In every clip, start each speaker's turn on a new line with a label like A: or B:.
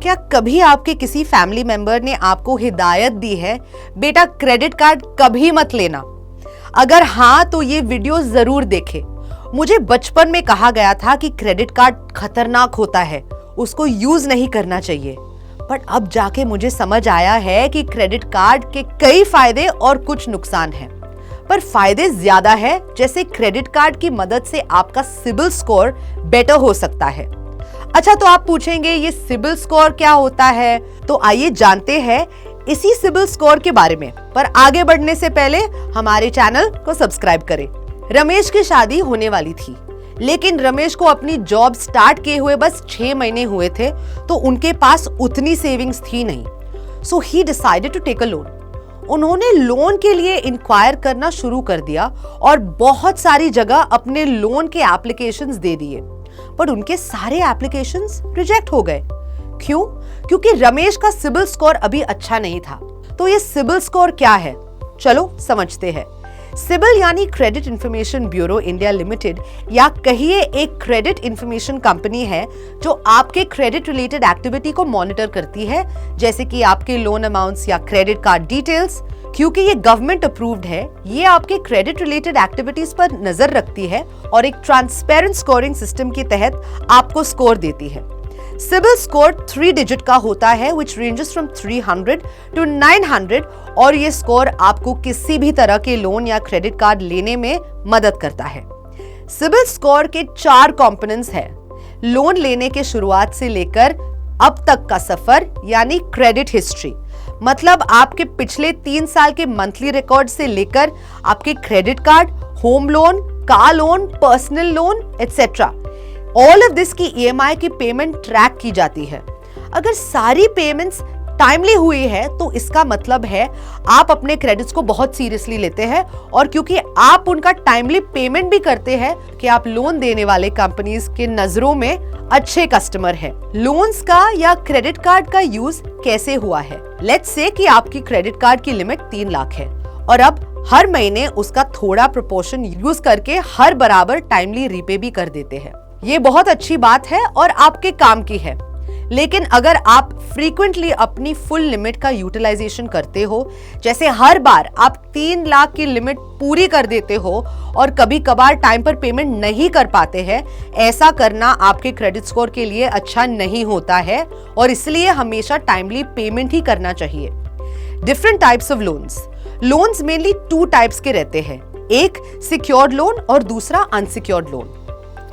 A: क्या कभी आपके किसी फैमिली मेंबर ने आपको हिदायत दी है, बेटा क्रेडिट कार्ड कभी मत लेना? अगर हाँ तो ये वीडियो जरूर देखें। मुझे बचपन में कहा गया था कि क्रेडिट कार्ड खतरनाक होता है, उसको यूज नहीं करना चाहिए। बट अब जाके मुझे समझ आया है कि क्रेडिट कार्ड के कई फायदे और कुछ नुकसान हैं। पर फायदे ज्यादा है, जैसे क्रेडिट कार्ड की मदद से आपका सिबिल स्कोर बेटर हो सकता है। अच्छा, तो आप पूछेंगे ये सिबिल स्कोर क्या होता है? तो आइए जानते हैं इसी सिबिल स्कोर के बारे में। पर आगे बढ़ने से पहले हमारे चैनल को सब्सक्राइब करें। रमेश की शादी होने वाली थी, लेकिन रमेश को अपनी जॉब स्टार्ट किए हुए बस 6 महीने हुए थे, तो उनके पास उतनी सेविंग्स थी नहीं। So he decided to take a loan. उन्होंने लोन के लिए इंक्वायर करना शुरू कर दिया और बहुत सारी जगह अपने लोन के एप्लीकेशंस दे दिए, पर उनके सारे एप्लीकेशंस रिजेक्ट हो गए। क्यों? क्योंकि रमेश का सिबिल स्कोर अभी अच्छा नहीं था। तो ये सिबिल स्कोर क्या है, चलो समझते हैं। सिबिल यानी credit information bureau India limited, या कहिए एक क्रेडिट इंफॉर्मेशन कंपनी है जो आपके क्रेडिट रिलेटेड एक्टिविटी को मॉनिटर करती है, जैसे कि आपके लोन अमाउंट्स या क्रेडिट कार्ड डिटेल्स। क्योंकि ये गवर्नमेंट अप्रूव्ड है, ये आपके क्रेडिट रिलेटेड एक्टिविटीज पर नजर रखती है और एक ट्रांसपेरेंट स्कोरिंग सिस्टम के तहत आपको स्कोर देती है। सिबिल स्कोर 3 डिजिट का होता है, which ranges from 300 to 900, और ये स्कोर आपको किसी भी तरह के लोन या क्रेडिट कार्ड लेने में मदद करता है। सिबिल स्कोर के 4 कंपोनेंट्स हैं। लोन लेने के शुरुआत से लेकर अब तक का सफर यानी क्रेडिट हिस्ट्री, मतलब आपके पिछले 3 साल के मंथली रिकॉर्ड से लेकर आपके credit card, home loan, car loan, personal loan etcetera, all of this की EMI की पेमेंट ट्रैक की जाती है। अगर सारी पेमेंट्स टाइमली हुई है तो इसका मतलब है आप अपने क्रेडिट्स को बहुत सीरियसली लेते हैं, और क्योंकि आप उनका टाइमली पेमेंट भी करते हैं कि आप लोन देने वाले कंपनीज के नजरों में अच्छे कस्टमर है। लोन्स का या क्रेडिट कार्ड का यूज कैसे हुआ है? लेट्स से कि आपकी क्रेडिट कार्ड की लिमिट 3 लाख है और अब हर महीने उसका थोड़ा प्रोपोर्शन यूज करके हर बराबर टाइमली रीपे भी कर देते हैं। ये बहुत अच्छी बात है और आपके काम की है। लेकिन अगर आप फ्रीक्वेंटली अपनी फुल लिमिट का यूटिलाइजेशन करते हो, जैसे हर बार आप 3 लाख की लिमिट पूरी कर देते हो और कभी कभार टाइम पर पेमेंट नहीं कर पाते हैं, ऐसा करना आपके क्रेडिट स्कोर के लिए अच्छा नहीं होता है, और इसलिए हमेशा टाइमली पेमेंट ही करना चाहिए। Different types of loans mainly 2 types के रहते हैं, एक सिक्योर्ड लोन और दूसरा unsecured loan.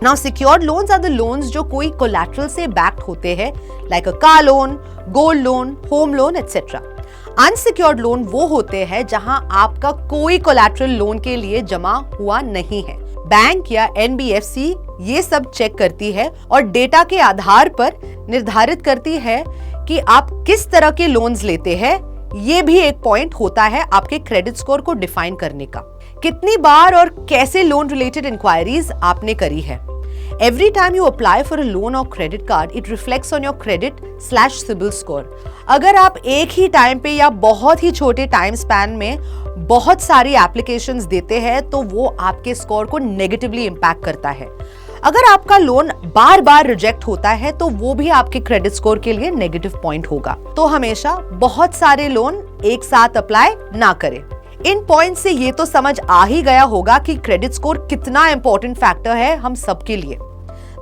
A: Now, secured loans are the loans जो कोई collateral से backed होते हैं, like a car loan, gold loan, home loan, etc. Unsecured loan वो होते हैं जहां आपका कोई collateral लोन के लिए जमा हुआ नहीं है। बैंक या NBFC ये सब चेक करती है और डेटा के आधार पर निर्धारित करती है कि आप किस तरह के लोन्स लेते हैं। ये भी एक पॉइंट होता है आपके क्रेडिट स्कोर को डिफाइन करने का। कितनी बार और कैसे लोन रिलेटेड इंक्वायरीज आपने करी है? Every time you apply for a loan or credit card, it reflects on your credit/CIBIL score. अगर आप एक ही टाइम पे या बहुत ही छोटे टाइम स्पैन में बहुत सारी एप्लीकेशंस देते हैं, तो वो आपके स्कोर को नेगेटिवली इम्पैक्ट करता है। अगर आपका लोन बार बार रिजेक्ट होता है, तो वो भी आपके क्रेडिट स्कोर के लिए नेगेटिव पॉइंट होगा। तो हमेशा बहुत सारे लोन एक साथ अप्लाई ना करें। इन पॉइंट से ये तो समझ आ ही गया होगा कि क्रेडिट स्कोर कितना इंपॉर्टेंट फैक्टर है हम सबके लिए।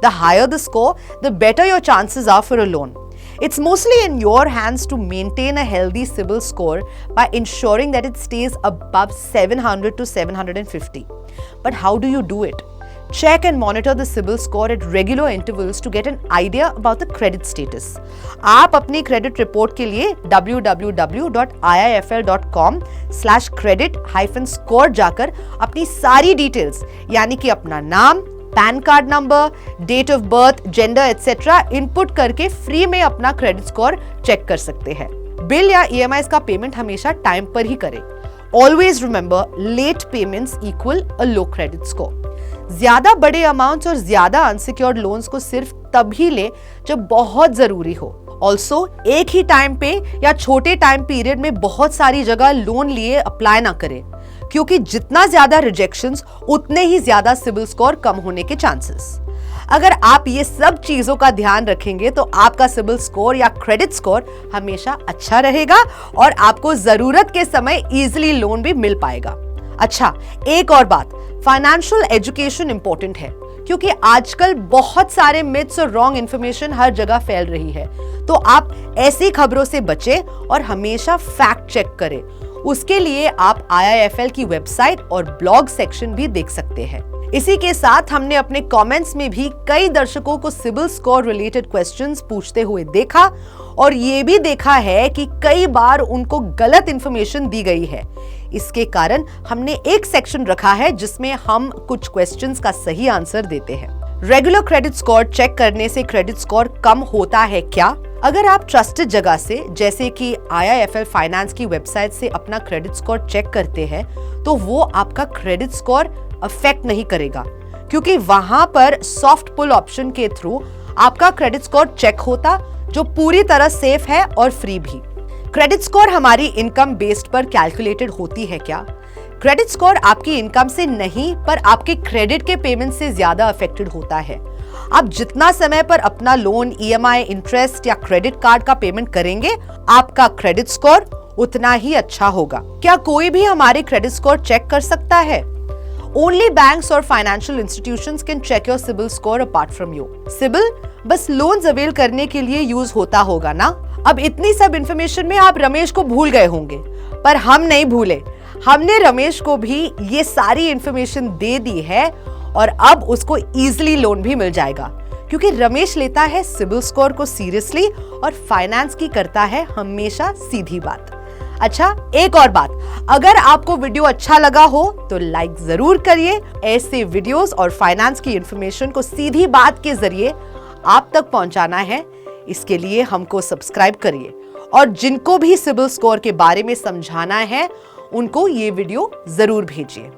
A: The higher the score, the better your chances are for a loan. It's mostly in your hands to maintain a healthy CIBIL score by ensuring that it stays above 700 to 750. But how do you do it? Check and monitor the CIBIL score at regular intervals to get an idea about the credit status. आप अपनी credit report के लिए www.iifl.com/credit-score जाकर अपनी सारी details, यानी कि अपना नाम, PAN card number, date of birth, gender etcetera input करके फ्री में अपना क्रेडिट स्कोर चेक कर सकते हैं। बिल या EMI का पेमेंट हमेशा टाइम पर ही करें। Always remember, late payments equal a low credit score. ज्यादा बड़े अमाउंट्स और ज्यादा अनसिक्योर्ड लोन्स को सिर्फ तभी ले जब बहुत जरूरी हो। ऑल्सो एक ही टाइम पे या छोटे टाइम पीरियड में बहुत सारी जगह लोन लिए अप्लाई ना करें, क्योंकि जितना ज्यादा रिजेक्शंस उतने ही ज्यादा सिबिल स्कोर कम होने के चांसेस। अगर आप ये सब चीजों का ध्यान रखेंगे तो आपका सिबिल स्कोर या क्रेडिट स्कोर हमेशा अच्छा रहेगा और आपको जरूरत के समय इजीली लोन भी मिल पाएगा। अच्छा, एक और बात, फाइनेंशियल एजुकेशन इंपॉर्टेंट है क्योंकि आजकल बहुत सारे मिथ्स और रॉन्ग इंफॉर्मेशन हर जगह फैल रही है। तो आप ऐसी खबरों से बचें और हमेशा फैक्ट चेक करें। उसके लिए आप IIFL की वेबसाइट और ब्लॉग सेक्शन भी देख सकते हैं। इसी के साथ हमने अपने कमेंट्स में भी कई दर्शकों को सिबिल स्कोर रिलेटेड क्वेश्चंस पूछते हुए देखा और ये भी देखा है कि कई बार उनको गलत इंफॉर्मेशन दी गई है। इसके कारण हमने एक सेक्शन रखा है जिसमें हम कुछ क्वेश्चंस का सही आंसर देते हैं। रेगुलर क्रेडिट स्कोर चेक करने से क्रेडिट स्कोर कम होता है क्या? अगर आप ट्रस्टेड जगह से जैसे कि IIFL फाइनेंस की वेबसाइट से अपना क्रेडिट स्कोर चेक करते हैं तो वो आपका क्रेडिट स्कोर अफेक्ट नहीं करेगा क्योंकि वहां पर सॉफ्ट पुल ऑप्शन के थ्रू आपका क्रेडिट स्कोर चेक होता जो पूरी तरह सेफ है और फ्री भी। क्रेडिट स्कोर हमारी इनकम बेस्ड पर कैलकुलेटेड होती है क्या? क्रेडिट स्कोर आपकी इनकम से नहीं पर आपके क्रेडिट के पेमेंट से ज्यादा अफेक्टेड होता है। आप जितना समय पर अपना लोन, EMI, इंटरेस्ट या क्रेडिट कार्ड का पेमेंट करेंगे, आपका क्रेडिट स्कोर उतना ही अच्छा होगा। क्या कोई भी हमारे क्रेडिट स्कोर चेक कर सकता है? Only banks or financial institutions can check your CIBIL score apart from you. CIBIL बस लोन्स अवेल करने के लिए यूज होता होगा ना? अब इतनी सब इंफॉर्मेशन में आप रमेश को भूल गए होंगे, पर हम नहीं भूले। हमने रमेश को भी ये सारी इंफॉर्मेशन दे दी है और अब उसको इजीली लोन भी मिल जाएगा क्योंकि रमेश लेता है सिबिल स्कोर को सीरियसली और फाइनेंस की करता है हमेशा सीधी बात। अच्छा, एक और बात, अगर आपको वीडियो अच्छा लगा हो तो लाइक जरूर करिए। ऐसे वीडियोस और फाइनेंस की इंफॉर्मेशन को सीधी बात के जरिए आप तक पहुंचाना है, इसके लिए हमको सब्सक्राइब करिए और जिनको भी सिबिल स्कोर के बारे में समझाना है उनको ये वीडियो जरूर भेजिए।